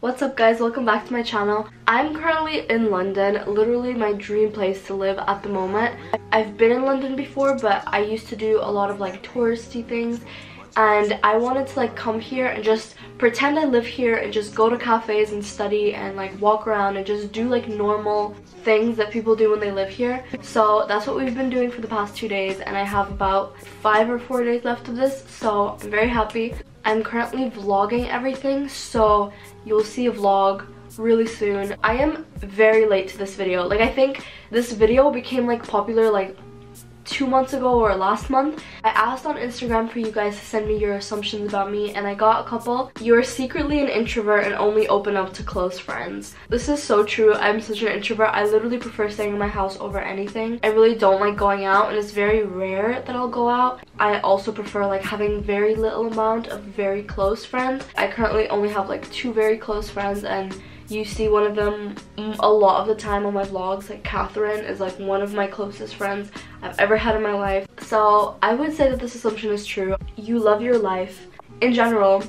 What's up guys, welcome back to my channel. I'm currently in London, literally my dream place to live at the moment. I've been in London before, but I used to do a lot of like touristy things, and I wanted to like come here and just pretend I live here and just go to cafes and study and like walk around and just do like normal things that people do when they live here. So that's what we've been doing for the past 2 days, and I have about 5 or 4 days left of this, so I'm very happy. I'm currently vlogging everything, so you'll see a vlog really soon. I am very late to this video. Like, I think this video became like popular like 2 months ago or last month. I asked on Instagram for you guys to send me your assumptions about me, and I got a couple. You're secretly an introvert and only open up to close friends. This is so true. I'm such an introvert. I literally prefer staying in my house over anything. I really don't like going out, and it's very rare that I'll go out. I also prefer like having very little amount of very close friends. I currently only have like 2 very close friends, and you see one of them a lot of the time on my vlogs. Like, Catherine is like one of my closest friends I've ever had in my life. So I would say that this assumption is true. You love your life. In general,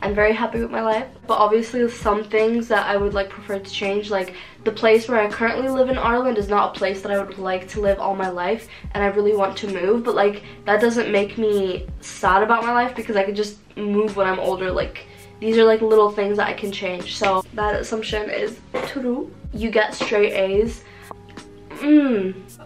I'm very happy with my life, but obviously some things that I would like prefer to change, like the place where I currently live in Ireland is not a place that I would like to live all my life, and I really want to move, but like that doesn't make me sad about my life because I could just move when I'm older. Like, these are like little things that I can change. So that assumption is true. You get straight A's.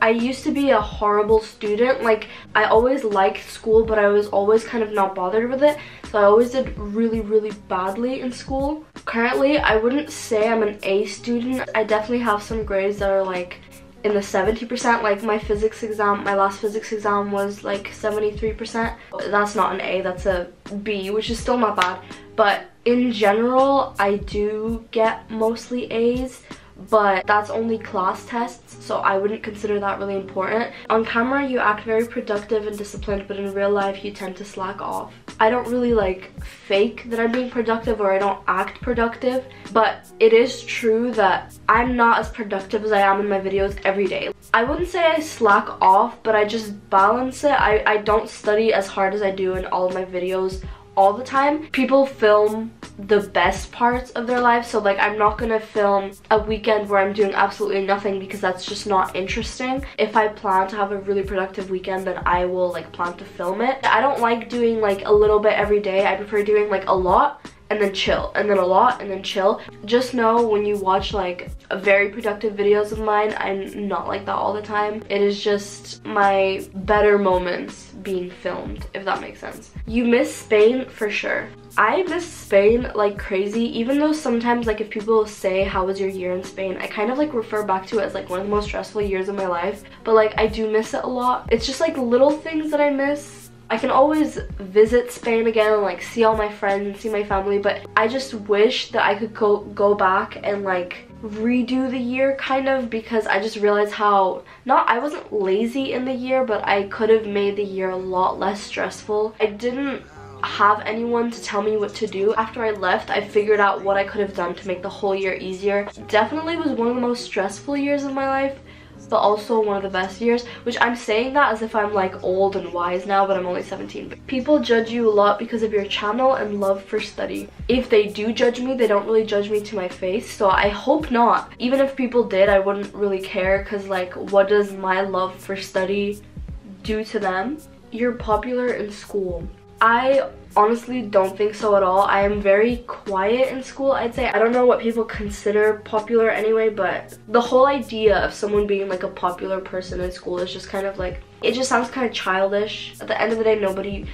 I used to be a horrible student. Like, I always liked school, but I was always kind of not bothered with it. So I always did really badly in school. Currently, I wouldn't say I'm an A student. I definitely have some grades that are like in the 70%. Like my physics exam, my last physics exam was like 73%. That's not an A, that's a B, which is still not bad. But in general, I do get mostly A's, but that's only class tests, so I wouldn't consider that really important. On camera, you act very productive and disciplined, but in real life, you tend to slack off. I don't really like fake that I'm being productive, or I don't act productive, but it is true that I'm not as productive as I am in my videos every day. I wouldn't say I slack off, but I just balance it. I don't study as hard as I do in all of my videos all the time. People film the best parts of their life, so like I'm not gonna film a weekend where I'm doing absolutely nothing because that's just not interesting. If I plan to have a really productive weekend, then I will like plan to film it. I don't like doing like a little bit every day. I prefer doing like a lot and then chill, and then a lot and then chill. Just know when you watch like very productive videos of mine, I'm not like that all the time. It is just my better moments being filmed, if that makes sense. You miss Spain for sure. I miss Spain like crazy, even though sometimes like if people say how was your year in Spain, I kind of like refer back to it as like one of the most stressful years of my life, but like I do miss it a lot. It's just like little things that I miss. I can always visit Spain again and like see all my friends and see my family, but I just wish that I could go back and like redo the year kind of, because I just realized how, I wasn't lazy in the year, but I could have made the year a lot less stressful. I didn't have anyone to tell me what to do. After I left, I figured out what I could have done to make the whole year easier. Definitely was one of the most stressful years of my life, but also one of the best years, which I'm saying that as if I'm like old and wise now, but I'm only 17. People judge you a lot because of your channel and love for study. If they do judge me, they don't really judge me to my face, so I hope not. Even if people did, I wouldn't really care, because like, what does my love for study do to them? You're popular in school. I honestly don't think so at all. I am very quiet in school, I'd say. I don't know what people consider popular anyway, but the whole idea of someone being like a popular person in school is just kind of like, it just sounds kind of childish. At the end of the day, nobody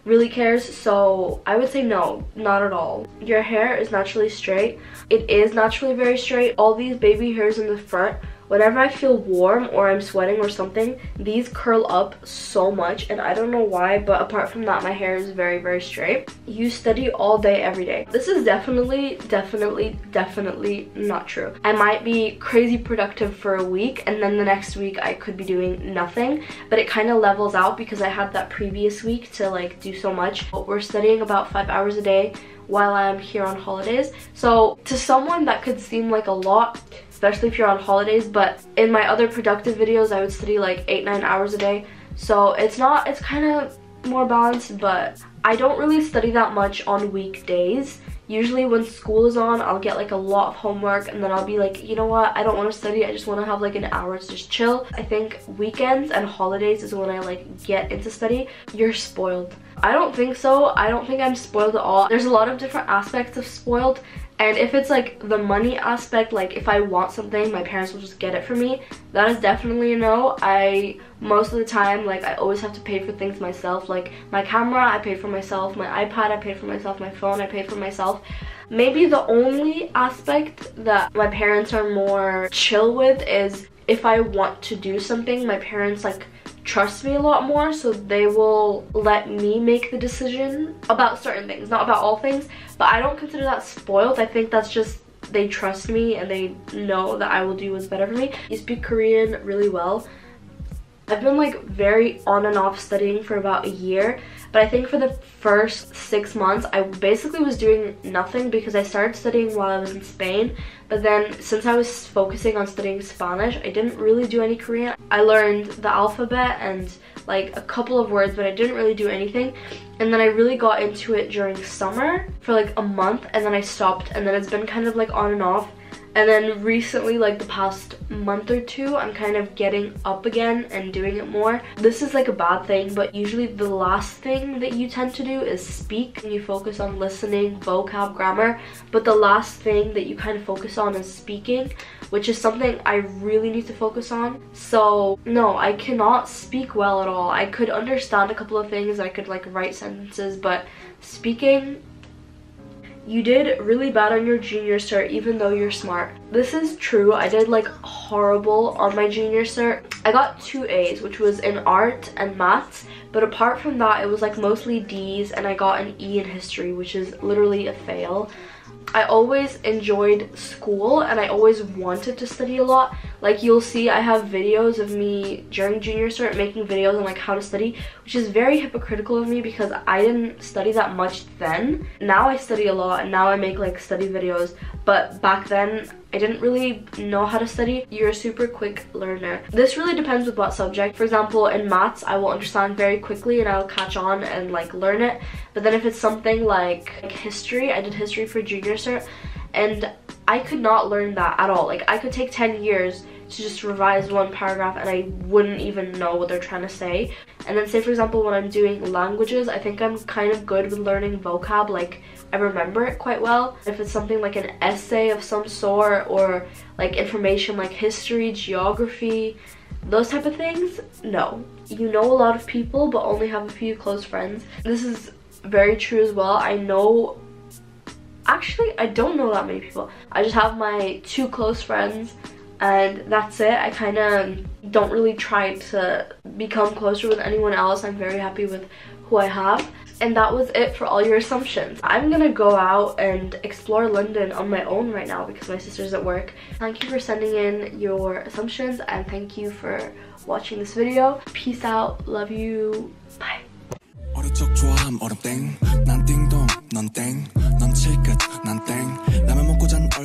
really cares, so I would say no, not at all. Your hair is naturally straight. It is naturally very straight. All these baby hairs in the front, whenever I feel warm or I'm sweating or something, these curl up so much, and I don't know why, but apart from that, my hair is very straight. You study all day every day. This is definitely not true. I might be crazy productive for a week, and then the next week I could be doing nothing, but it kind of levels out because I had that previous week to like do so much. But we're studying about 5 hours a day while I'm here on holidays, so to someone that could seem like a lot, especially if you're on holidays, but in my other productive videos I would study like 8-9 hours a day, so it's kind of more balanced. But I don't really study that much on weekdays. Usually when school is on, I'll get like a lot of homework and then I'll be like, you know what, I don't want to study, I just want to have like an hour to just chill. I think weekends and holidays is when I like get into study. You're spoiled. I don't think so. I don't think I'm spoiled at all. There's a lot of different aspects of spoiled, and if it's like the money aspect, like if I want something, my parents will just get it for me. That is definitely a no. Most of the time, like, I always have to pay for things myself. Like my camera, I paid for myself. My iPad, I paid for myself. My phone, I paid for myself. Maybe the only aspect that my parents are more chill with is if I want to do something, my parents like trust me a lot more, so they will let me make the decision about certain things, not about all things. But I don't consider that spoiled. I think that's just they trust me and they know that I will do what's better for me. You speak Korean really well. I've been like very on and off studying for about a year, but I think for the first 6 months I basically was doing nothing because I started studying while I was in Spain. But then since I was focusing on studying Spanish, I didn't really do any Korean. I learned the alphabet and like a couple of words, but I didn't really do anything. And then I really got into it during summer for like a month, and then I stopped, and then it's been kind of like on and off. And then recently, like the past month or two, I'm kind of getting up again and doing it more. This is like a bad thing, but usually the last thing that you tend to do is speak. And you focus on listening, vocab, grammar. But the last thing that you kind of focus on is speaking, which is something I really need to focus on. So no, I cannot speak well at all. I could understand a couple of things. I could like write sentences, but speaking, you did really bad on your junior cert even though you're smart. This is true. I did like horrible on my junior cert. I got 2 A's, which was in art and maths, but apart from that it was like mostly D's, and I got an E in history, which is literally a fail. I always enjoyed school and I always wanted to study a lot. Like you'll see I have videos of me during junior cert making videos on like how to study, which is very hypocritical of me because I didn't study that much then. Now I study a lot and now I make like study videos, but back then I didn't really know how to study. You're a super quick learner. This really depends with what subject. For example, in maths, I will understand very quickly and I'll catch on and like learn it. But then if it's something like history, I did history for junior cert and I could not learn that at all. Like I could take 10 years to just revise one paragraph and I wouldn't even know what they're trying to say. And then say for example when I'm doing languages, I think I'm kind of good with learning vocab. Like I remember it quite well. If it's something like an essay of some sort or like information like history, geography, those type of things, no. You know a lot of people but only have a few close friends. This is very true as well. Actually, I don't know that many people. I just have my 2 close friends and that's it. I kind of don't really try to become closer with anyone else. I'm very happy with who I have. And that was it for all your assumptions. I'm gonna go out and explore London on my own right now because my sister's at work. Thank you for sending in your assumptions and thank you for watching this video. Peace out. Love you. Bye. 어릴 적 좋아함 얼음 땡 난 띵동 넌 땡 넌 칠끝 난 땡 라면 먹고 잔 얼굴